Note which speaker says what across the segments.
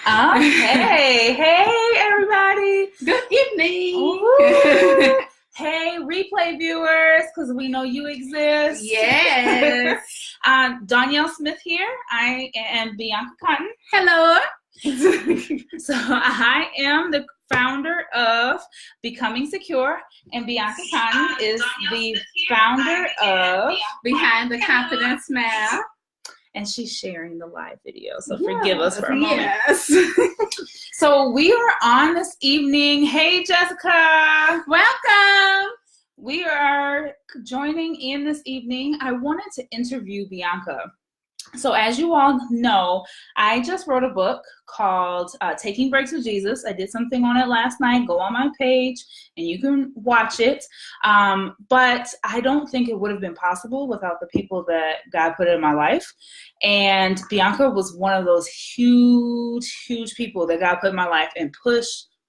Speaker 1: Hey, everybody.
Speaker 2: Good evening.
Speaker 1: Hey, replay viewers, because we know you exist.
Speaker 2: Yes.
Speaker 1: Dawnielle Smith here. I am Bianca Cotton.
Speaker 2: Hello.
Speaker 1: So I am the founder of Becoming Secure, and Bianca Cotton is the founder of
Speaker 2: Behind the Confident Smile.
Speaker 1: And she's sharing the live video, so forgive us for a moment.
Speaker 2: Yes.
Speaker 1: So we are on this evening. Hey, Jessica.
Speaker 2: Welcome.
Speaker 1: We are joining in this evening. I wanted to interview Bianca. So as you all know, I just wrote a book called Taking Breaks with Jesus. I did something on it last night. Go on my page and you can watch it. But I don't think it would have been possible without the people that God put in my life. And Bianca was one of those huge people that God put in my life and push.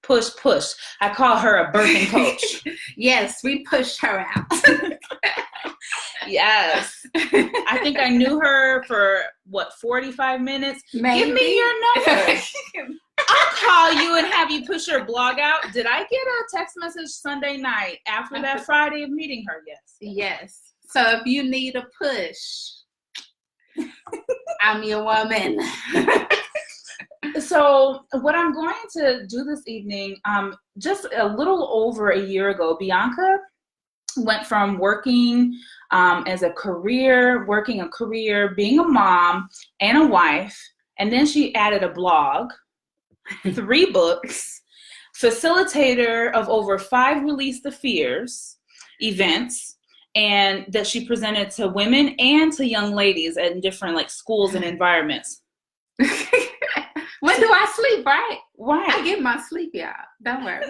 Speaker 1: I call her a birthing coach.
Speaker 2: Yes, we pushed her out.
Speaker 1: Yes. I think I knew her for, 45 minutes?
Speaker 2: Maybe.
Speaker 1: Give me your number. I'll call you and have you push your blog out. Did I get a text message Sunday night after that Friday of meeting her? Yes.
Speaker 2: Yes. So if you need a push, I'm your woman.
Speaker 1: So what I'm going to do this evening, just a little over a year ago, Bianca went from working as a career, being a mom and a wife, and then she added a blog, 3 books, facilitator of over 5 Release the Fears events, and that she presented to women and to young ladies in different schools and environments.
Speaker 2: When do I sleep, right?
Speaker 1: Right.
Speaker 2: I get my sleep, y'all. Don't worry.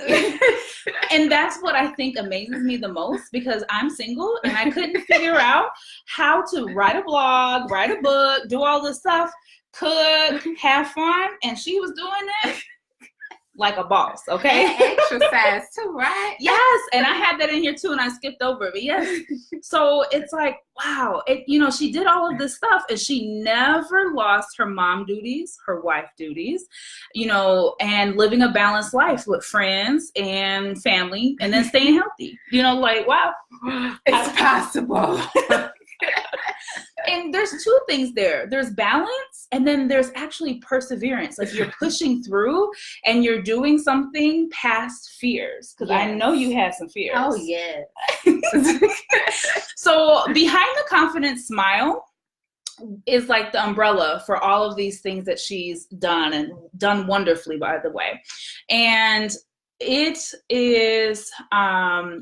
Speaker 1: And that's what I think amazes me the most, because I'm single and I couldn't figure out how to write a blog, write a book, do all this stuff, cook, have fun, and she was doing it like a boss, okay?
Speaker 2: And exercise too, right?
Speaker 1: Yes, and I had that in here too, and I skipped over it. But yes, so it's like, wow, she did all of this stuff, and she never lost her mom duties, her wife duties, and living a balanced life with friends and family, and then staying healthy. Wow,
Speaker 2: it's possible.
Speaker 1: And there's 2 things there. There's balance, and then there's actually perseverance. Like you're pushing through and you're doing something past fears. Because I know you have some fears.
Speaker 2: Oh, yeah.
Speaker 1: So Behind the Confident Smile is like the umbrella for all of these things that she's done, and done wonderfully, by the way. And it is,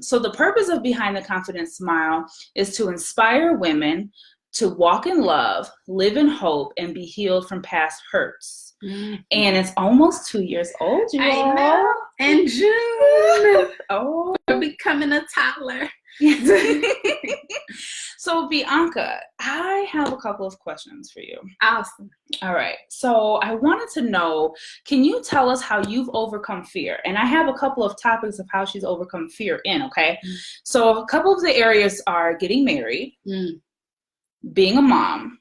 Speaker 1: so the purpose of Behind the Confident Smile is to inspire women to walk in love, live in hope, and be healed from past hurts. Mm-hmm. And it's almost 2 years old, you
Speaker 2: I know. In June.
Speaker 1: Oh,
Speaker 2: we're becoming a toddler.
Speaker 1: So Bianca, I have a couple of questions for you.
Speaker 2: Awesome.
Speaker 1: All right. So I wanted to know, can you tell us how you've overcome fear? And I have a couple of topics of how she's overcome fear okay? Mm. So a couple of the areas are getting married, being a mom,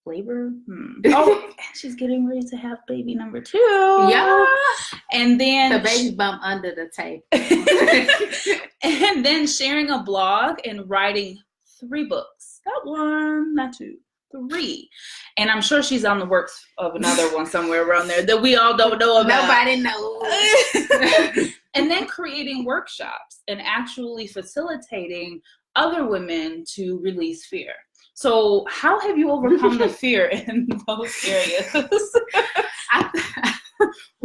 Speaker 1: labor. Oh, and she's getting ready to have baby number 2.
Speaker 2: Yeah.
Speaker 1: And then
Speaker 2: the baby bump under the table.
Speaker 1: And then sharing a blog and writing 3 books. Not 1, not 2, 3. And I'm sure she's on the works of another one somewhere around there that we all don't know about.
Speaker 2: Nobody knows.
Speaker 1: And then creating workshops and actually facilitating other women to release fear. So how have you overcome the fear in those areas?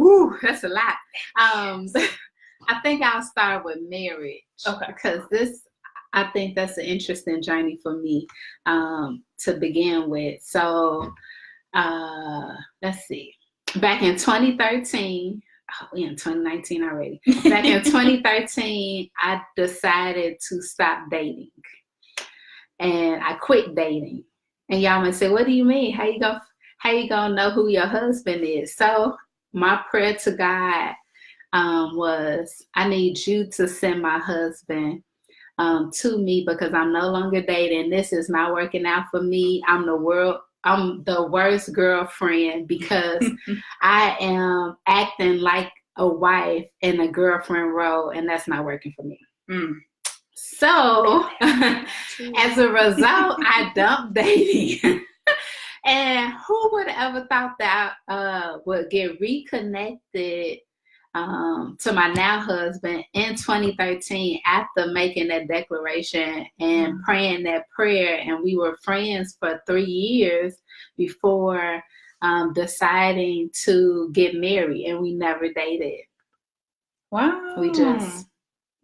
Speaker 2: Ooh, that's a lot. I think I'll start with marriage.
Speaker 1: Okay.
Speaker 2: Because I think that's an interesting journey for me to begin with. So let's see. Back in 2013, we're in 2019 already. Back in 2013, I decided to stop dating. And I quit dating. And y'all might say, what do you mean? How you gonna know who your husband is? So my prayer to God was, I need you to send my husband to me, because I'm no longer dating. This is not working out for me. I'm the world I'm the worst girlfriend because I am acting like a wife in a girlfriend role, and that's not working for me. So as a result, I dumped dating. And who would have ever thought that I would get reconnected to my now husband in 2013 after making that declaration and praying that prayer. And we were friends for 3 years before deciding to get married, and we never dated.
Speaker 1: Wow.
Speaker 2: We just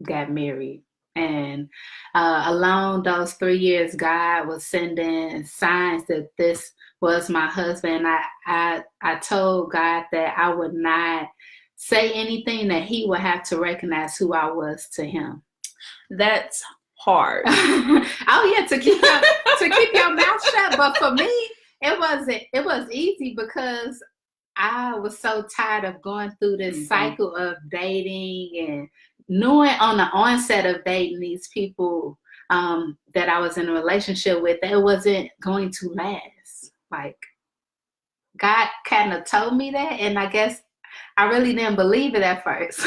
Speaker 2: got married. And along those 3 years, God was sending signs that this was my husband. I told God that I would not say anything, that he would have to recognize who I was to him.
Speaker 1: That's hard.
Speaker 2: Oh yeah, to keep your mouth shut. But for me, it was easy because I was so tired of going through this cycle of dating and knowing on the onset of dating these people that I was in a relationship with, that it wasn't going to last. Like, God kind of told me that, and I guess I really didn't believe it at first,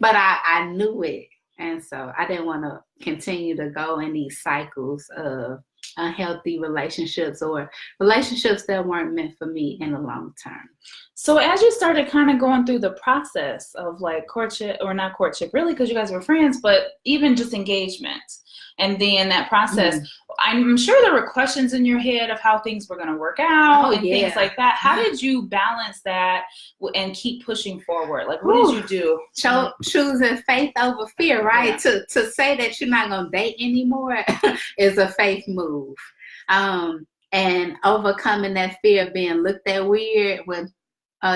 Speaker 2: but I knew it. And so I didn't want to continue to go in these cycles of unhealthy relationships or relationships that weren't meant for me in the long term.
Speaker 1: So as you started kind of going through the process of like courtship, or not courtship really, because you guys were friends, but even just engagement, and then that process, I'm sure there were questions in your head of how things were going to work out things like that. How did you balance that and keep pushing forward? Like, what did you do?
Speaker 2: Choosing faith over fear, right? To say that you're not going to date anymore is a faith move. And overcoming that fear of being looked at weird when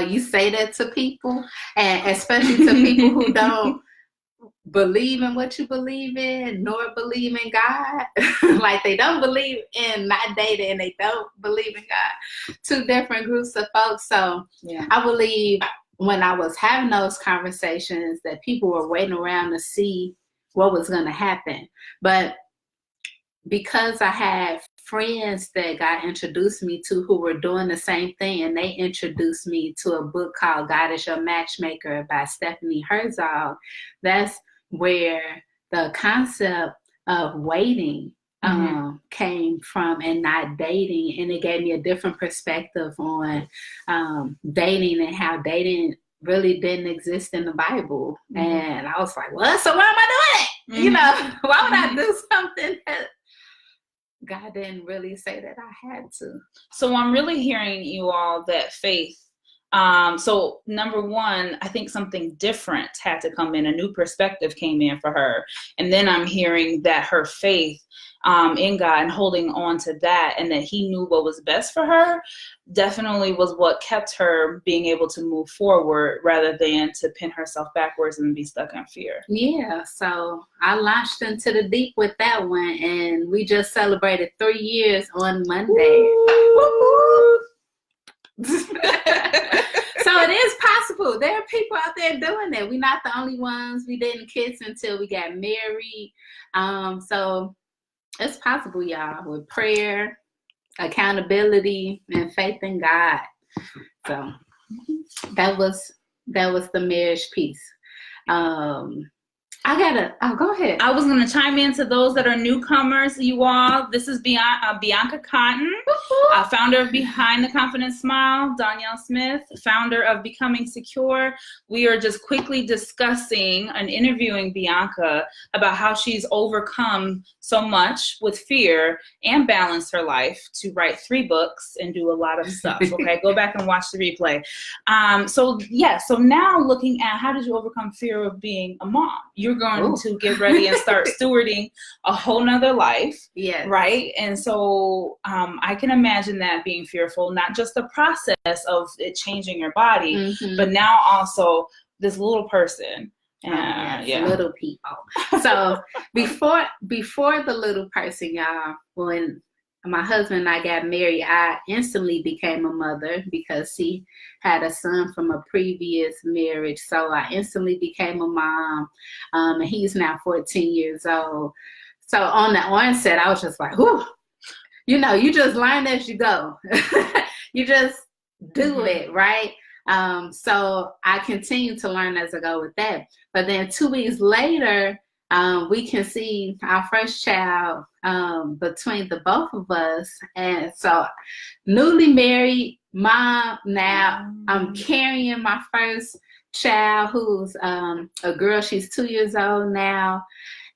Speaker 2: you say that to people, and especially to people who don't believe in what you believe in, nor believe in God. Like, they don't believe in not dating, and they don't believe in God. Two different groups of folks. So I believe when I was having those conversations that people were waiting around to see what was going to happen. But because I had friends that God introduced me to who were doing the same thing, and they introduced me to a book called God is Your Matchmaker by Stephanie Herzog, that's where the concept of waiting came from, and not dating. And it gave me a different perspective on dating, and how dating really didn't exist in the Bible. And I was like, well, so why am I doing it? You know, why would I do something that God didn't really say that I had to?
Speaker 1: So I'm really hearing you all that faith. So number one, I think something different had to come in. A new perspective came in for her. And then I'm hearing that her faith in God and holding on to that, and that he knew what was best for her, definitely was what kept her being able to move forward, rather than to pin herself backwards and be stuck in fear.
Speaker 2: Yeah, so I launched into the deep with that one, and we just celebrated 3 years on Monday. So it is possible. There are people out there doing it. We're not the only ones. We didn't kiss until we got married. So it's possible, y'all, with prayer, accountability, and faith in God. So that was the marriage piece. Go ahead.
Speaker 1: I was going to chime in to those that are newcomers, you all. This is Bianca Cotton, founder of Behind the Confident Smile. Dawnielle Smith, founder of Becoming Secure. We are just quickly discussing and interviewing Bianca about how she's overcome so much with fear and balanced her life to write 3 books and do a lot of stuff. Okay, go back and watch the replay. So now looking at how did you overcome fear of being a mom? You're going to get ready and start stewarding a whole nother life.
Speaker 2: Yes.
Speaker 1: Right. And so I can imagine that being fearful, not just the process of it changing your body, but now also this little person.
Speaker 2: Little people. So before the little person, y'all, when my husband and I got married, I instantly became a mother because he had a son from a previous marriage. So I instantly became a mom, and he's now 14 years old. So on the onset, I was just like, whew. you just learn as you go. You just do it, right? So I continue to learn as I go with that. But then 2 weeks later, we conceived our first child between the both of us. And so newly married mom, now I'm carrying my first child, who's a girl. She's 2 years old now.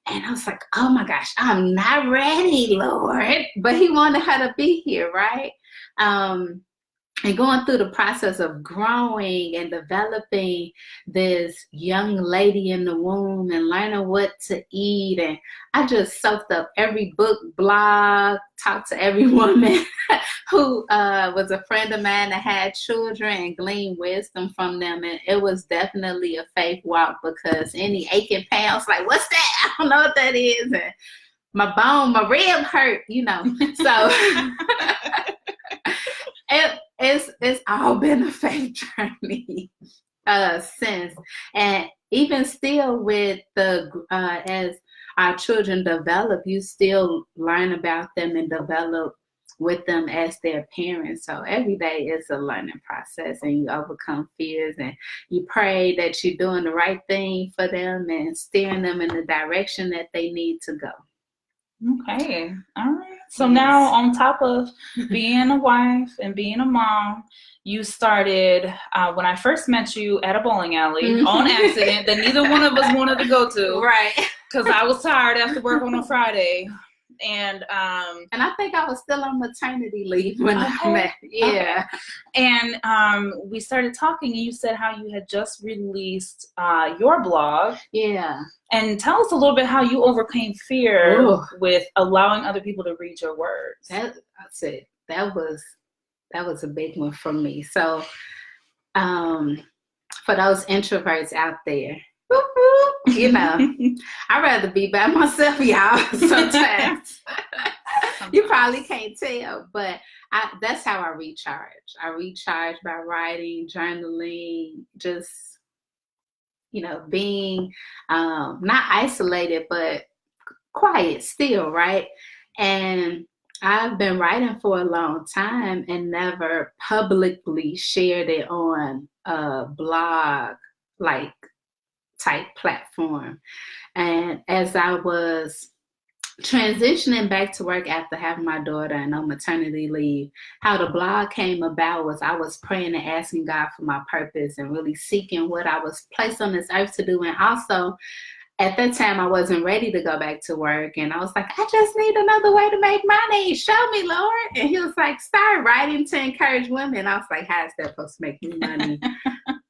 Speaker 2: And I was like, oh my gosh, I'm not ready, Lord. But he wanted her to be here, right? And going through the process of growing and developing this young lady in the womb and learning what to eat. And I just soaked up every book, blog, talked to every woman who was a friend of mine that had children, and gleaned wisdom from them. And it was definitely a faith walk, because any aching pounds, like, what's that? I don't know what that is. And my rib hurt, So it's all been a faith journey since. And even still with as our children develop, you still learn about them and develop with them as their parents. So every day is a learning process, and you overcome fears, and you pray that you're doing the right thing for them and steering them in the direction that they need to go.
Speaker 1: Okay. All right. So now, on top of being a wife and being a mom, you started, when I first met you, at a bowling alley on accident that neither one of us wanted to go to.
Speaker 2: Right.
Speaker 1: Because I was tired after work on a Friday. And
Speaker 2: I think I was still on maternity leave when I met. Yeah.
Speaker 1: Okay. And we started talking, and you said how you had just released your blog.
Speaker 2: Yeah.
Speaker 1: And tell us a little bit how you overcame fear with allowing other people to read your words.
Speaker 2: That was a big one for me. So for those introverts out there, I'd rather be by myself, y'all, sometimes. You probably can't tell, but that's how I recharge. I recharge by writing, journaling, just, being not isolated, but quiet still, right? And I've been writing for a long time and never publicly shared it on a blog, like, type platform. And as I was transitioning back to work after having my daughter and on maternity leave, how the blog came about was I was praying and asking God for my purpose and really seeking what I was placed on this earth to do. And also, at that time, I wasn't ready to go back to work. And I was like, I just need another way to make money. Show me, Lord. And he was like, start writing to encourage women. I was like, how is that supposed to make me money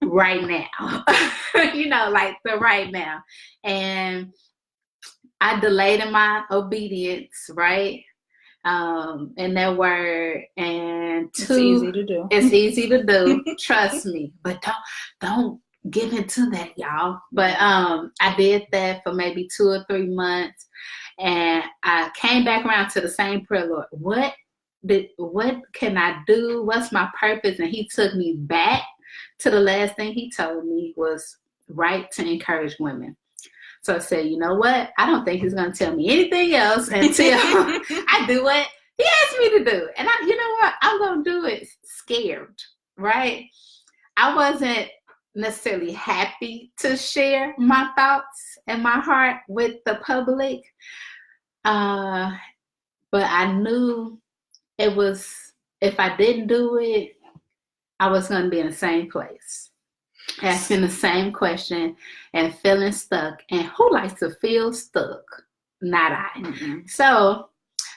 Speaker 2: right now? Like the right now. And I delayed in my obedience, right? In that word. And
Speaker 1: it's easy to do.
Speaker 2: It's easy to do. Trust me. But don't get into that, y'all. But I did that for maybe 2 or 3 months, and I came back around to the same prayer, Lord, what can I do? What's my purpose? And he took me back to the last thing he told me was write to encourage women. So I said, you know what? I don't think he's going to tell me anything else until I do what he asked me to do. And you know what? I'm going to do it scared, right? I wasn't necessarily happy to share my thoughts and my heart with the public. But I knew it was, if I didn't do it, I was going to be in the same place, asking the same question and feeling stuck. And who likes to feel stuck? Not I. Mm-hmm. So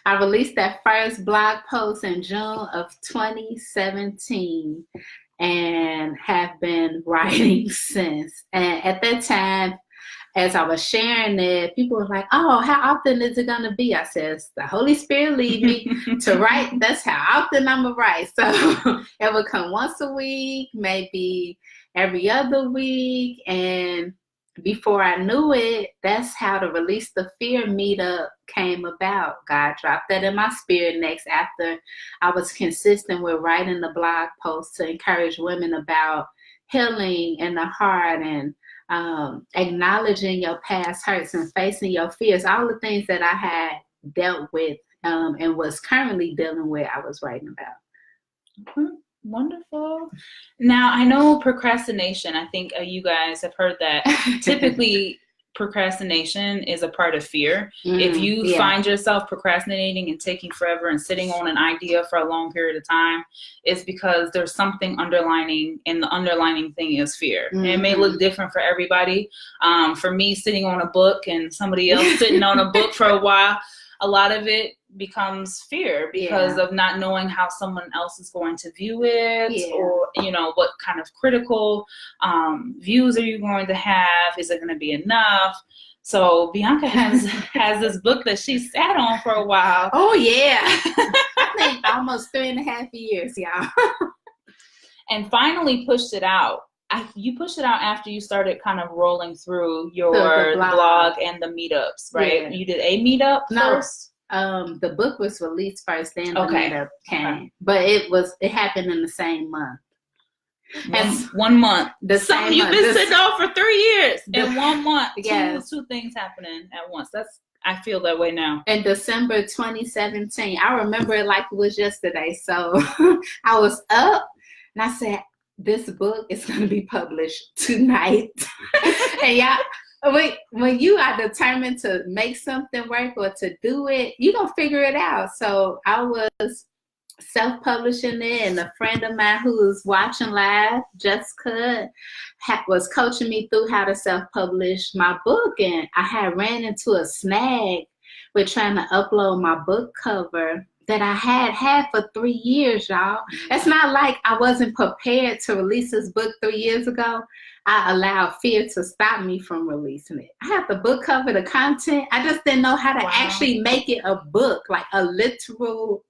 Speaker 2: I released that first blog post in June of 2017 and have been writing since. And at that time, as I was sharing it, people were like, oh, how often is it going to be? I said, the Holy Spirit lead me to write. That's how often I'm going to write. So it would come once a week, maybe every other week. And before I knew it, that's how the Release the Fear meetup came about. God dropped that in my spirit next after I was consistent with writing the blog post to encourage women about healing in the heart and acknowledging your past hurts and facing your fears, all the things that I had dealt with and was currently dealing with, I was writing about.
Speaker 1: Mhm. Wonderful. Now, I know procrastination, I think you guys have heard that. Typically, procrastination is a part of fear. If you find yourself procrastinating and taking forever and sitting on an idea for a long period of time, it's because there's something underlining, and the underlining thing is fear. And it may look different for everybody. For me, sitting on a book and somebody else sitting on a book for a while, a lot of it becomes fear because of not knowing how someone else is going to view it, or what kind of critical views are you going to have? Is it going to be enough? So Bianca has this book that she sat on for a while.
Speaker 2: Oh yeah. I think almost 3.5 years, y'all.
Speaker 1: And finally pushed it out. You pushed it out after you started kind of rolling through your blog and the meetups, right? Yeah. You did a meetup first?
Speaker 2: The book was released first, then the meetup came. But it happened in the same month.
Speaker 1: One month. You've been sitting on for 3 years in 1 month. Two things happening at once. I feel that way now.
Speaker 2: In December 2017, I remember it like it was yesterday. So I was up and I said, this book is going to be published tonight. And when you are determined to make something work or to do it, you're going to figure it out. So I was self-publishing it, and a friend of mine who was watching live, Jessica, was coaching me through how to self-publish my book. And I had ran into a snag with trying to upload my book cover that I had for 3 years, y'all. It's not like I wasn't prepared to release this book 3 years ago. I allowed fear to stop me from releasing it. I had the book cover, the content. I just didn't know how to actually make it a book, like a literal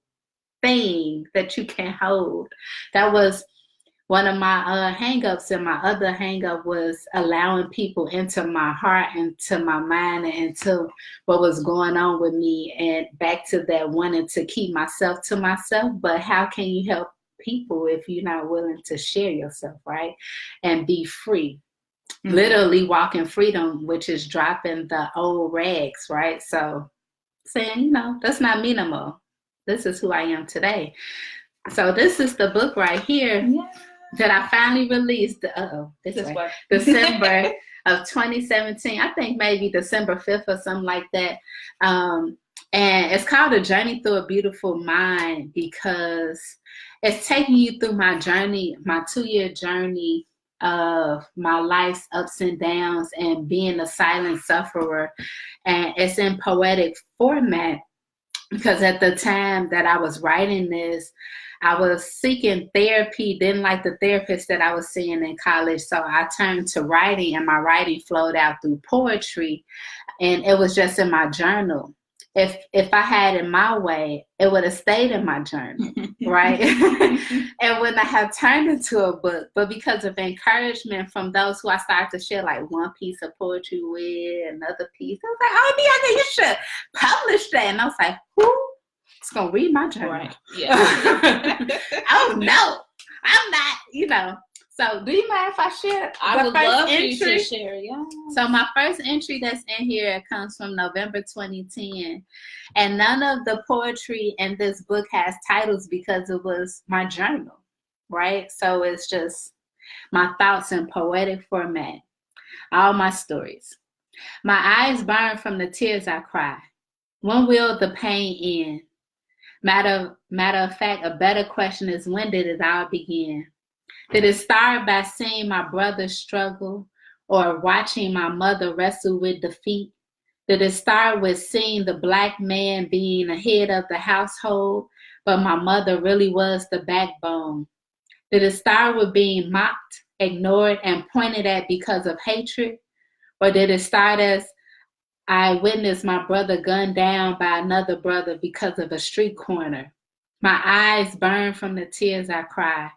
Speaker 2: thing that you can hold. That was one of my hang-ups, and my other hang-up was allowing people into my heart, into my mind, and into what was going on with me, and back to that wanting to keep myself to myself. But how can you help people if you're not willing to share yourself, right? And be free. Literally walk in freedom, which is dropping the old rags, right? So saying, that's not me no more. This is who I am today. So this is the book right here that I finally released. December of 2017. I think maybe December 5th or something like that. And it's called A Journey Through a Beautiful Mind, because it's taking you through my journey, my 2-year journey of my life's ups and downs and being a silent sufferer. And it's in poetic format, because at the time that I was writing this, I was seeking therapy, didn't like the therapist that I was seeing in college. So I turned to writing, and my writing flowed out through poetry, and it was just in my journal. If I had it my way, it would have stayed in my journal, right? And when I have turned into a book, but because of encouragement from those who I started to share like one piece of poetry with, another piece, I was like, oh, Bianca, you should publish that. And I was like, who? It's going to read my journal. Right. Yeah. Oh, no, I'm not, So do you mind if I share?
Speaker 1: I would love for you to share, yeah.
Speaker 2: So my first entry that's in here comes from November 2010. And none of the poetry in this book has titles because it was my journal, right? So it's just my thoughts in poetic format, all my stories. My eyes burn from the tears I cry. When will the pain end? Matter of fact, a better question is, when did it all begin? Did it start by seeing my brother struggle, or watching my mother wrestle with defeat? Did it start with seeing the Black man being the head of the household, but my mother really was the backbone? Did it start with being mocked, ignored, and pointed at because of hatred? Or did it start as I witnessed my brother gunned down by another brother because of a street corner? My eyes burn from the tears I cry,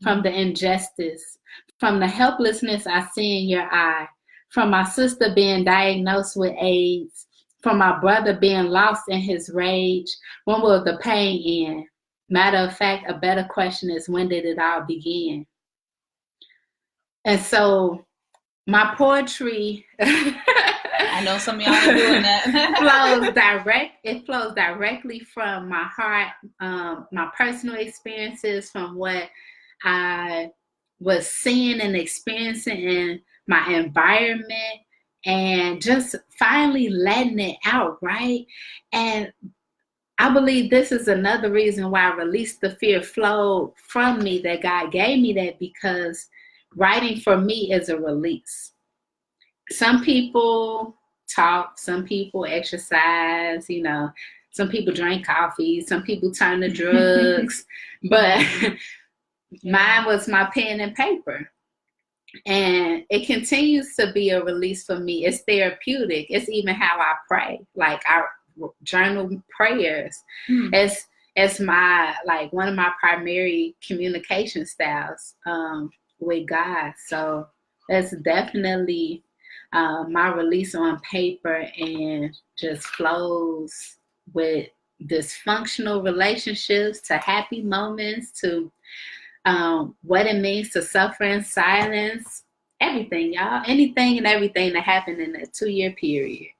Speaker 2: from the injustice, from the helplessness I see in your eye, from my sister being diagnosed with AIDS, from my brother being lost in his rage. When will the pain end? Matter of fact, a better question is, when did it all begin? And so my poetry...
Speaker 1: I I know some of y'all are doing that.
Speaker 2: It flows directly from my heart, my personal experiences, from what I was seeing and experiencing in my environment, and just finally letting it out, right? And I believe this is another reason why I released the fear flow from me, that God gave me that, because writing for me is a release. Some people talk, some people exercise, some people drink coffee, some people turn to drugs, but mine was my pen and paper. And it continues to be a release for me. It's therapeutic. It's even how I pray. Like, I journal prayers. It's my, like, one of my primary communication styles with God. So that's definitely my release on paper, and just flows with dysfunctional relationships to happy moments, to what it means to suffer in silence, everything, y'all, anything and everything that happened in that 2-year period.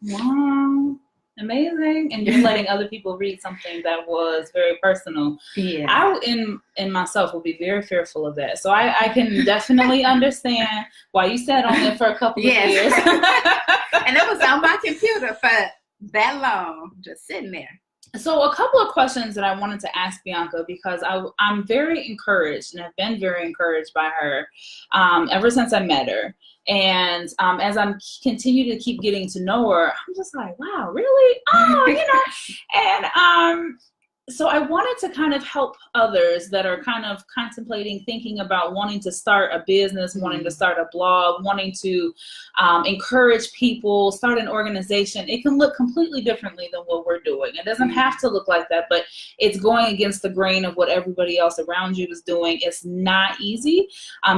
Speaker 1: Wow. Amazing. And you're letting other people read something that was very personal.
Speaker 2: Yeah.
Speaker 1: I, in myself, will be very fearful of that. So I can definitely understand why you sat on it for a couple of years.
Speaker 2: And it was on my computer for that long, just sitting there.
Speaker 1: So a couple of questions that I wanted to ask Bianca, because I'm very encouraged, and have been very encouraged by her ever since I met her. And as I'm continue to keep getting to know her, I'm just like, wow, really? Oh, and so I wanted to kind of help others that are kind of contemplating, thinking about wanting to start a business, wanting to start a blog, wanting to encourage people, start an organization. It can look completely differently than what we're doing. It doesn't have to look like that, but it's going against the grain of what everybody else around you is doing. It's not easy.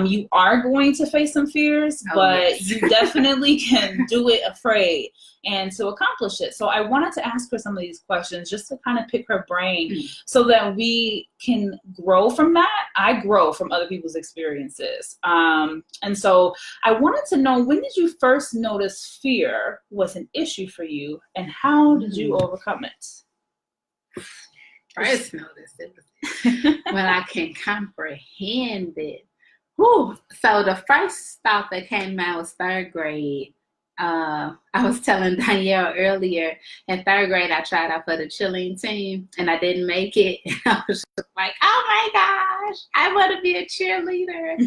Speaker 1: You are going to face some fears, but you definitely can do it afraid and to accomplish it. So I wanted to ask her some of these questions just to kind of pick her brain so that we can grow from that. I grow from other people's experiences. And so I wanted to know, when did you first notice fear was an issue for you, and how did you overcome it?
Speaker 2: First notice it when I can comprehend it. Whew. So the first thought that came out was 3rd grade. I was telling Dawnielle earlier, in 3rd grade, I tried out for the cheerleading team, and I didn't make it. I was just like, oh my gosh, I want to be a cheerleader.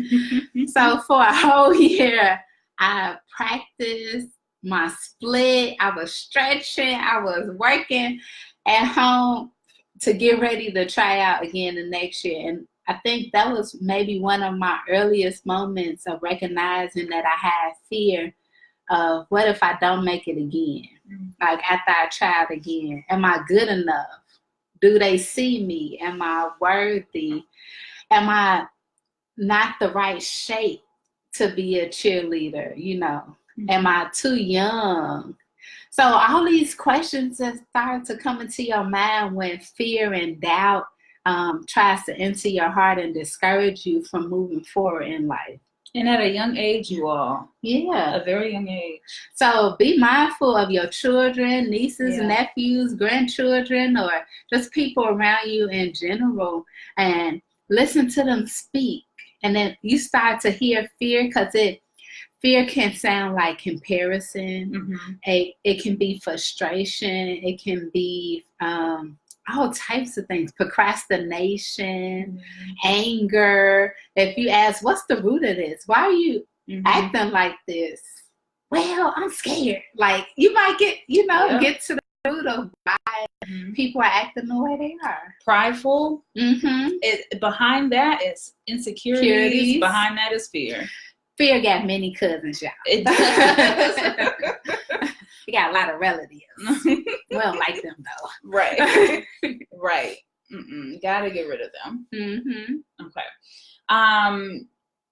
Speaker 2: So for a whole year, I practiced my split. I was stretching. I was working at home to get ready to try out again the next year. And I think that was maybe one of my earliest moments of recognizing that I had fear of, what if I don't make it again? Like, after I tried again, am I good enough? Do they see me? Am I worthy? Am I not the right shape to be a cheerleader? Am I too young? So all these questions that start to come into your mind when fear and doubt tries to enter your heart and discourage you from moving forward in life.
Speaker 1: And at a young age, you all.
Speaker 2: Yeah.
Speaker 1: A very young age.
Speaker 2: So be mindful of your children, nieces, nephews, grandchildren, or just people around you in general, and listen to them speak. And then you start to hear fear, because fear can sound like comparison. It can be frustration. It can be all types of things. Procrastination, anger. If you ask, what's the root of this? Why are you acting like this? Well, I'm scared. Like, you might get to the root of why people are acting the way they are.
Speaker 1: Prideful. Behind that is insecurities. Behind that is fear.
Speaker 2: Fear got many cousins, y'all.
Speaker 1: It does.
Speaker 2: We got a lot of relatives. We don't like them, though.
Speaker 1: Right. Right. Gotta get rid of them. Okay.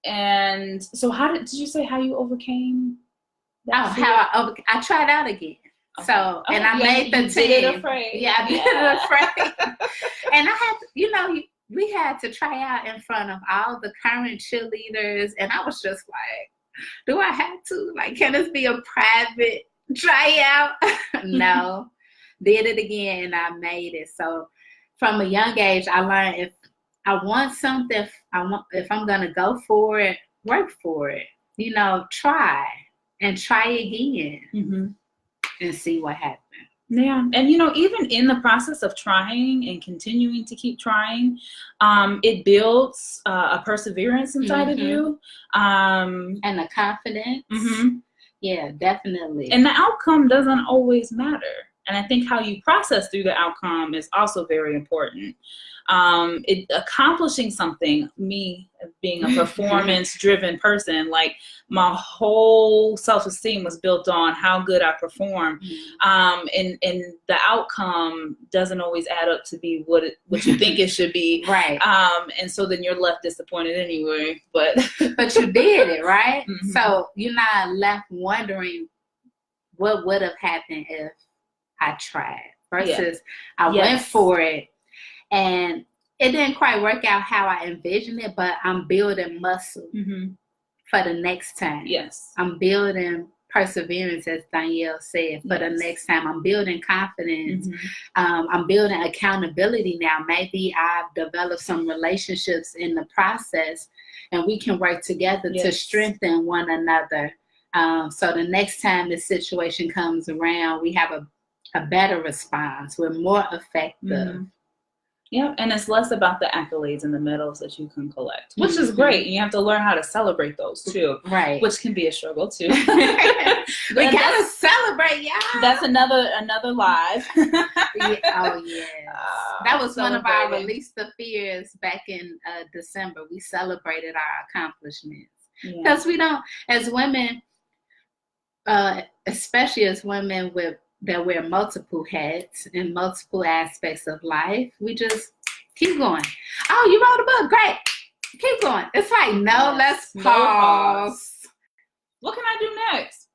Speaker 1: And so did you say how you overcame that fear?
Speaker 2: How I tried out again. Okay. So, and I made the team.
Speaker 1: Did it afraid.
Speaker 2: Yeah, I did it afraid. And I had to, we had to try out in front of all the current cheerleaders. And I was just like, do I have to? Like, can this be a private try out. No, did it again and I made it. So from a young age, I learned if I want something, if I'm gonna go for it, work for it. Try again and see what happens.
Speaker 1: Yeah. And, even in the process of trying and continuing to keep trying, it builds a perseverance inside of you.
Speaker 2: And a confidence. Yeah, definitely.
Speaker 1: And the outcome doesn't always matter. And I think how you process through the outcome is also very important. Accomplishing something, me being a performance-driven person, like my whole self-esteem was built on how good I perform. And the outcome doesn't always add up to be what you think it should be.
Speaker 2: Right.
Speaker 1: And so then you're left disappointed anyway. But
Speaker 2: you did it, right? So you're not left wondering what would have happened if I tried versus I went for it and it didn't quite work out how I envisioned it, but I'm building muscle for the next time.
Speaker 1: Yes.
Speaker 2: I'm building perseverance, as Dawnielle said, for the next time. I'm building confidence. I'm building accountability now. Maybe I've developed some relationships in the process and we can work together to strengthen one another. So the next time this situation comes around, we have a better response. We're more effective.
Speaker 1: Yeah, and it's less about the accolades and the medals that you can collect, which is great. You have to learn how to celebrate those too,
Speaker 2: right?
Speaker 1: Which can be a struggle too.
Speaker 2: We gotta celebrate, y'all.
Speaker 1: That's another live.
Speaker 2: Oh yeah, that was one of our release the fears back in December. We celebrated our accomplishments because we don't, as women, especially as women that wear multiple hats in multiple aspects of life, we just keep going. Oh, you wrote a book, great. Keep going. It's like, no, let's pause.
Speaker 1: What can I do next?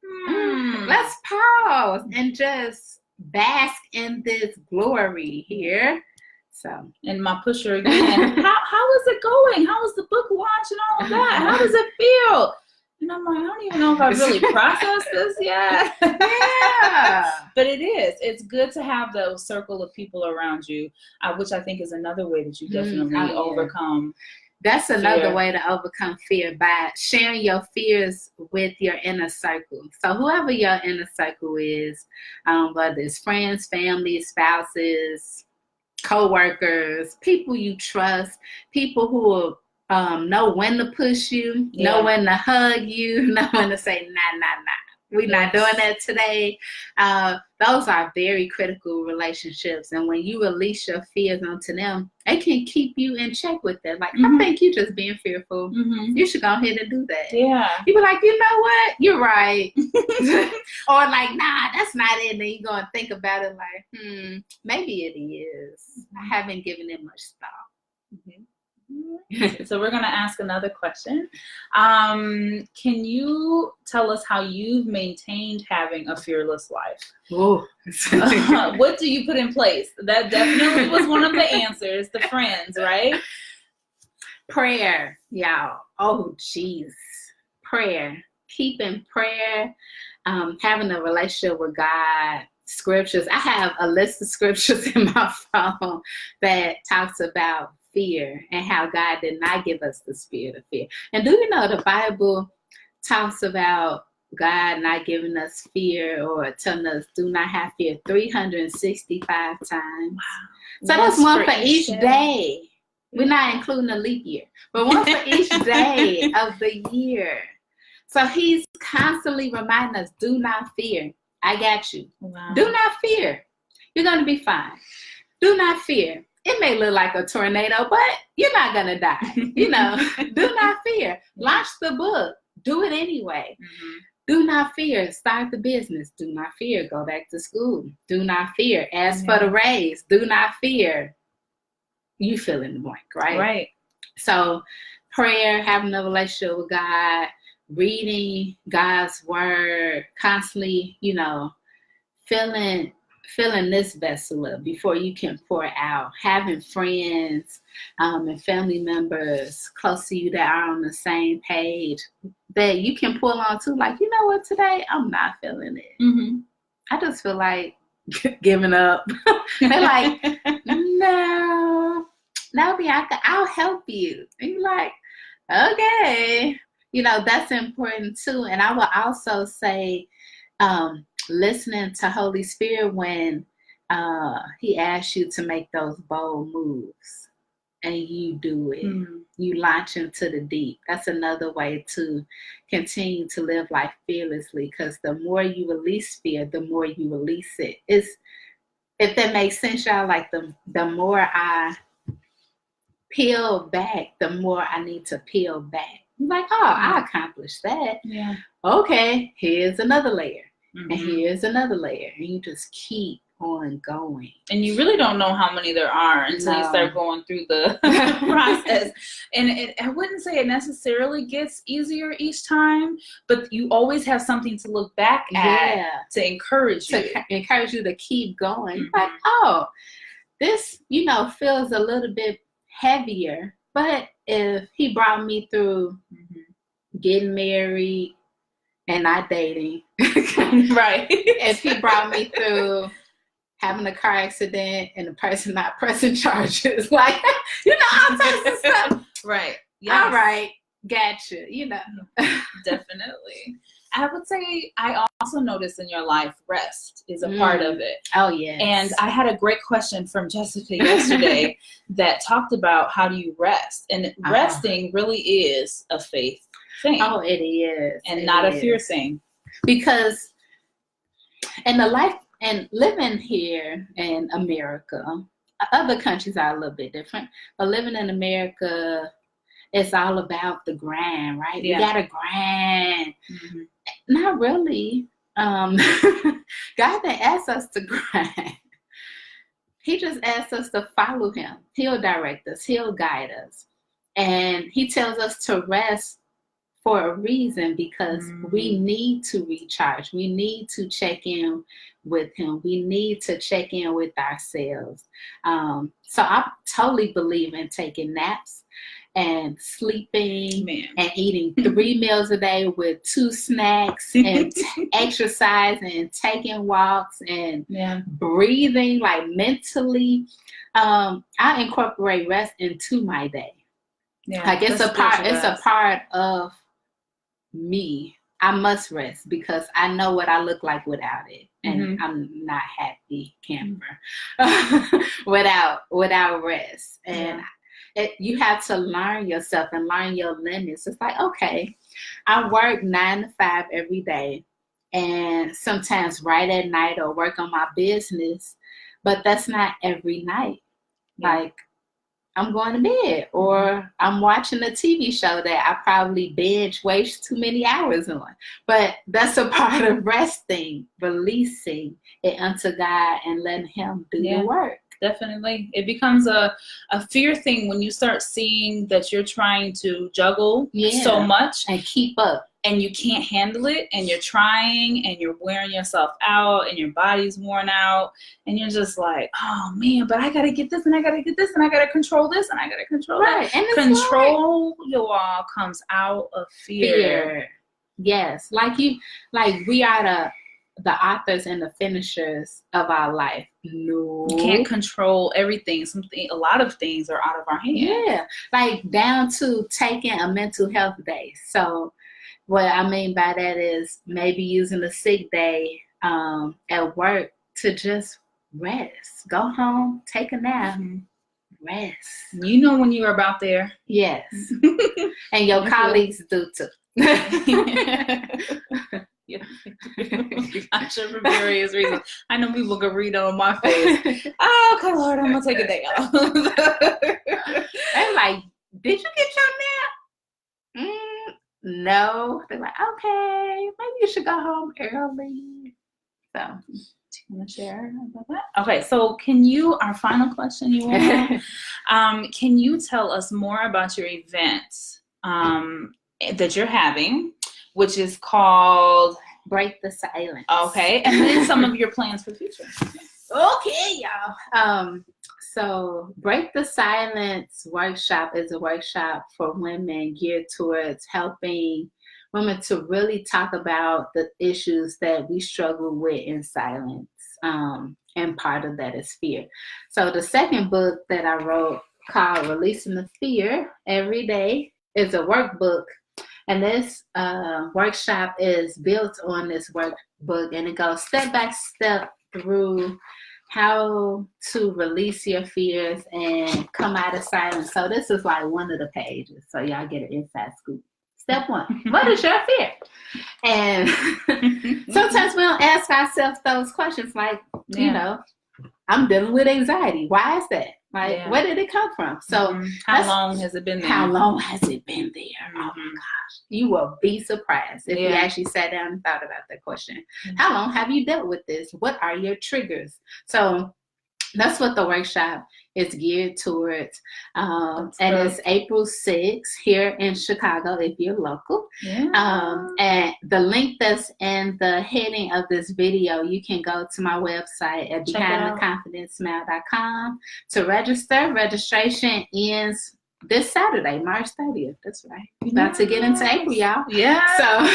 Speaker 2: Let's pause and just bask in this glory here. So,
Speaker 1: and my pusher again. How is it going? How is the book launch and all of that? How does it feel? And I'm like, I don't even know if I really processed this yet.
Speaker 2: Yeah.
Speaker 1: But it is. It's good to have those circle of people around you, which I think is another way that you definitely overcome.
Speaker 2: That's another way to overcome fear, by sharing your fears with your inner circle. So whoever your inner circle is, whether it's friends, family, spouses, co-workers, people you trust, people who will know when to push you, know when to hug you, know when to say, nah. We're not doing that today. Those are very critical relationships. And when you release your fears onto them, it can keep you in check with them. Like, I think you're just being fearful. You should go ahead and do that. Yeah. You be like, you know what? You're right. Or like, nah, that's not it. And then you're going to think about it like, maybe it is. I haven't given it much thought.
Speaker 1: So we're going to ask another question. Can you tell us how you've maintained having a fearless life? What do you put in place? That definitely was one of the answers. The friends, right?
Speaker 2: Prayer, y'all. Oh, geez. Prayer. Keeping prayer. Having a relationship with God. Scriptures. I have a list of scriptures in my phone that talks about fear and how God did not give us the spirit of fear. And do you know the Bible talks about God not giving us fear or telling us do not have fear 365 times. Wow. So that's one for each day. We're not including a leap year, but one for each day of the year. So he's constantly reminding us, do not fear. I got you. Wow. Do not fear. You're going to be fine. Do not fear. It may look like a tornado, but you're not going to die. Do not fear. Launch the book. Do it anyway. Do not fear. Start the business. Do not fear. Go back to school. Do not fear. Ask for the raise. Do not fear. You fill in the blank, right? Right. So prayer, having a relationship with God, reading God's word, constantly, filling this vessel up before you can pour out, having friends and family members close to you that are on the same page that you can pull on to, like, you know what, today I'm not feeling it. I just feel like giving up. They're like, no, Bianca, I'll help you. And you're like, okay. That's important too. And I will also say, listening to Holy Spirit when he asks you to make those bold moves and you do it. You launch into the deep. That's another way to continue to live life fearlessly, because the more you release fear, the more you release it. If that makes sense, y'all, like the more I peel back, the more I need to peel back. I'm like, oh, I accomplished that.
Speaker 1: Yeah.
Speaker 2: Okay, here's another layer. And here's another layer. And you just keep on going.
Speaker 1: And you really don't know how many there are until you start going through the process. And I wouldn't say it necessarily gets easier each time, but you always have something to look back at to encourage you.
Speaker 2: To encourage you to keep going. Like, oh, this, feels a little bit heavier. But if he brought me through getting married and not dating,
Speaker 1: right?
Speaker 2: If he brought me through having a car accident and the person not pressing charges, like, all types of stuff.
Speaker 1: Right. Yes.
Speaker 2: All right. Gotcha.
Speaker 1: Definitely. I would say I also noticed in your life, rest is a part of it.
Speaker 2: Oh, yes.
Speaker 1: And I had a great question from Jessica yesterday that talked about how do you rest? And resting really is a faith thing.
Speaker 2: Oh, it is.
Speaker 1: And not a fear thing.
Speaker 2: Because in the life and living here in America, other countries are a little bit different, but living in America, it's all about the grind, right?
Speaker 1: Yeah.
Speaker 2: You gotta grind. Not really. God didn't ask us to grind. He just asked us to follow him. He'll direct us. He'll guide us. And he tells us to rest for a reason, because we need to recharge. We need to check in with him. We need to check in with ourselves. So I totally believe in taking naps and sleeping and eating 3 meals a day with 2 snacks and exercising and taking walks and breathing, like mentally. I incorporate rest into my day. Yeah, like it's a part of me. I must rest because I know what I look like without it, and I'm not happy camper without rest. And you have to learn yourself and learn your limits. It's like, okay, I work 9 to 5 every day, and sometimes right at night or work on my business, but that's not every night. Like, I'm going to bed, or I'm watching a TV show that I probably binge waste too many hours on. But that's a part of resting, releasing it unto God and letting him do the work.
Speaker 1: Definitely. It becomes a fear thing when you start seeing that you're trying to juggle so much
Speaker 2: and keep up.
Speaker 1: And you can't handle it, and you're trying, and you're wearing yourself out, and your body's worn out, and you're just like, oh man, but I gotta get this, and I gotta get this, and I gotta control this, and I gotta control that. And control, you all, comes out of fear.
Speaker 2: Yes, like we are the authors and the finishers of our life. No,
Speaker 1: you can't control everything. A lot of things are out of our hands.
Speaker 2: Yeah, like down to taking a mental health day. So what I mean by that is maybe using a sick day at work to just rest. Go home, take a nap, rest.
Speaker 1: You know when you're about there.
Speaker 2: Yes. And your colleagues do too.
Speaker 1: I'm sure for various reasons. I know people can read it on my face. Oh, okay, Lord, I'm going to take a day off.
Speaker 2: I'm like, did you get your nap? No. They're like, okay, maybe you should go home early. So,
Speaker 1: do you want to share about that? Okay, so our final question, can you tell us more about your event that you're having, which is called
Speaker 2: Break the Silence?
Speaker 1: Okay, and then some of your plans for the future.
Speaker 2: Okay, y'all. So Break the Silence workshop is a workshop for women geared towards helping women to really talk about the issues that we struggle with in silence. And part of that is fear. So the second book that I wrote, called Releasing the Fear Every Day, is a workbook. And this workshop is built on this workbook, and it goes step by step through how to release your fears and come out of silence. So this is like one of the pages, so y'all get an inside scoop. Step 1, what is your fear? And sometimes we don't ask ourselves those questions, like, you know, I'm dealing with anxiety. Why is that? Like, where did it come from? So
Speaker 1: how long has it been there?
Speaker 2: How long has it been there? Oh my gosh. You will be surprised if you actually sat down and thought about that question. How long have you dealt with this? What are your triggers? So that's what the workshop is geared towards. And it's April 6th here in Chicago if you're local. And the link that's in the heading of this video, you can go to my website at behindtheconfidentsmile.com to register. Registration ends this Saturday, March 30th. That's right. We're about to get into April, y'all. So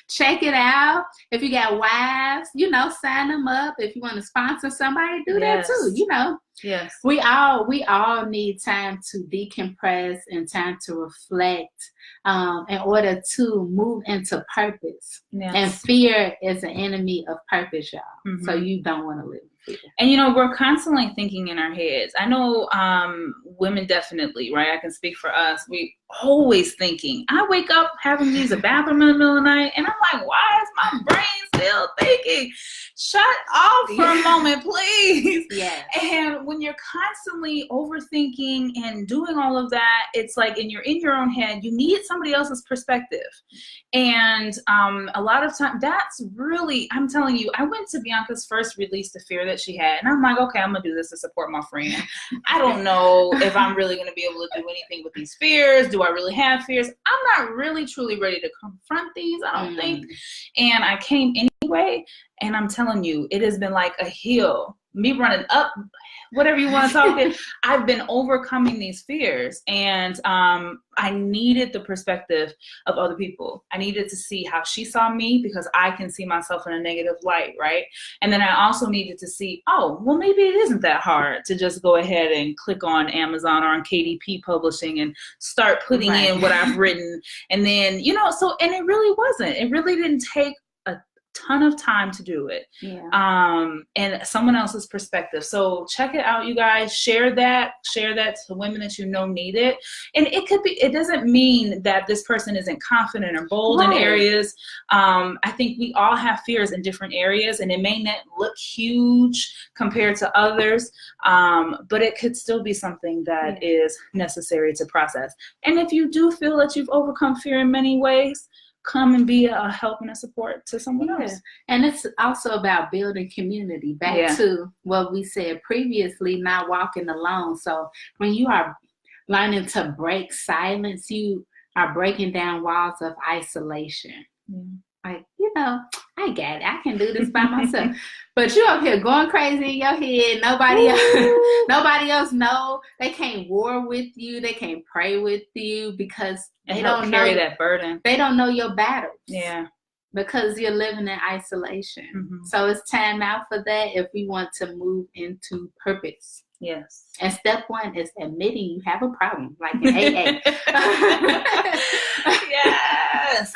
Speaker 2: check it out. If you got wives, you know, sign them up. If you want to sponsor somebody, do that too. You know, we all need time to decompress and time to reflect in order to move into purpose. And fear is an enemy of purpose, y'all. So you don't want to live in fear.
Speaker 1: And, you know, we're constantly thinking in our heads. I know women definitely, right? I can speak for us. We always thinking. I wake up having to use a bathroom in the middle of the night, and I'm like, why is my brain still thinking? Shut off for a moment, please. And when you're constantly overthinking and doing all of that, it's like, and you're in your own head, you need somebody else's perspective. And a lot of time, that's really, I'm telling you, I went to Bianca's first release the fear that she had, and I'm like, okay, I'm gonna do this to support my friend. I don't know if I'm really gonna be able to do anything with these fears. Do I really have fears? I'm not really truly ready to confront these, I don't think. And I came anyway, and I'm telling you, it has been like a hill, me running up, whatever you want to talk it. I've been overcoming these fears, and I needed the perspective of other people. I needed to see how she saw me, because I can see myself in a negative light, right? And then I also needed to see, oh, well, maybe it isn't that hard to just go ahead and click on Amazon or on KDP Publishing and start putting in what I've written. And then, you know, so, and it really wasn't. It really didn't take ton of time to do it, and someone else's perspective. So check it out, you guys. Share that to women that you know need it. And it could be, it doesn't mean that this person isn't confident or bold in areas. I think we all have fears in different areas, and it may not look huge compared to others, but it could still be something that is necessary to process. And if you do feel that you've overcome fear in many ways, come and be a help and a support to someone else.
Speaker 2: And it's also about building community. Back to what we said previously, not walking alone. So when you are learning to break silence, you are breaking down walls of isolation. Like, you know, I got it. I can do this by myself. But you up here going crazy in your head. Nobody else know. They can't war with you. They can't pray with you, because they don't
Speaker 1: carry
Speaker 2: know
Speaker 1: that burden.
Speaker 2: They don't know your battles. Because you're living in isolation. So it's time out for that if we want to move into purpose. And step 1 is admitting you have a problem, like in AA.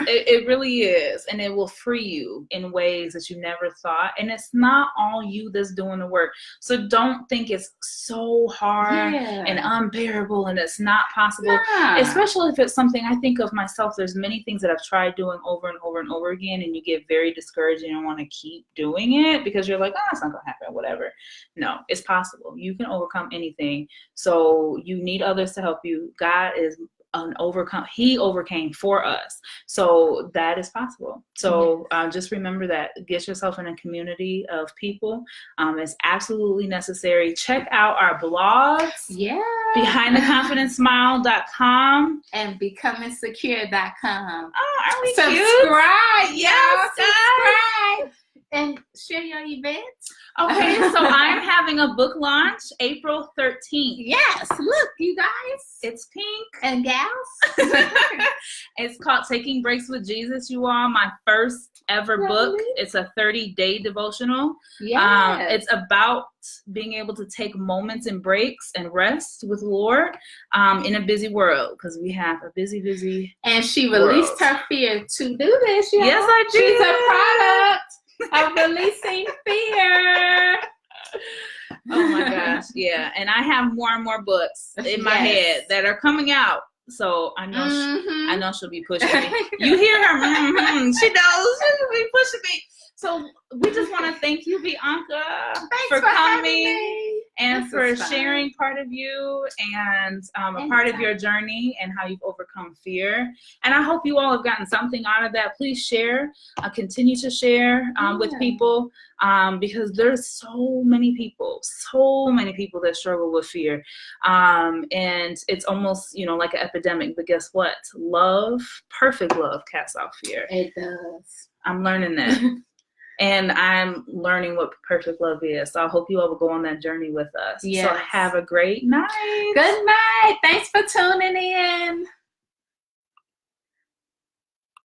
Speaker 1: It really is. And it will free you in ways that you never thought. And it's not all you that's doing the work. So don't think it's so hard and unbearable and it's not possible. Especially if it's something, I think of myself, there's many things that I've tried doing over and over and over again, and you get very discouraged and you don't want to keep doing it because you're like, oh, it's not going to happen, whatever. No, it's possible. You can overcome anything. So you need others to help you. God is he overcame for us, so that is possible. So just remember that. Get yourself in a community of people. It's absolutely necessary. Check out our blogs, behindtheconfidentsmile.com and
Speaker 2: becomingsecure.com.
Speaker 1: Oh, are we
Speaker 2: subscribe
Speaker 1: cute?
Speaker 2: Subscribe. and share your events.
Speaker 1: Okay, so I'm having a book launch April 13th.
Speaker 2: Yes, look, you guys.
Speaker 1: It's pink.
Speaker 2: And gals.
Speaker 1: It's called Taking Breaks with Jesus, you all. My first ever book. It's a 30-day devotional.
Speaker 2: Yeah.
Speaker 1: It's about being able to take moments and breaks and rest with Lord in a busy world, because we have a busy
Speaker 2: And she released
Speaker 1: world.
Speaker 2: her fear to do this. Y'all.
Speaker 1: Yes, I did.
Speaker 2: She's a product of releasing fear.
Speaker 1: Oh my gosh, yeah. And I have more and more books in my head that are coming out. So I know I know she'll be pushing me. You hear her? She knows she'll be pushing me. So we just want to thank you, Bianca, for coming and for sharing part of you and a part of your journey and how you've overcome fear. And I hope you all have gotten something out of that. Please share, continue to share with people, because there's so many people that struggle with fear. And it's almost, like an epidemic. But guess what? Love, perfect love, casts out fear.
Speaker 2: It does.
Speaker 1: I'm learning that. And I'm learning what perfect love is. So I hope you all will go on that journey with us. Yes. So have a great night.
Speaker 2: Good night. Thanks for tuning in.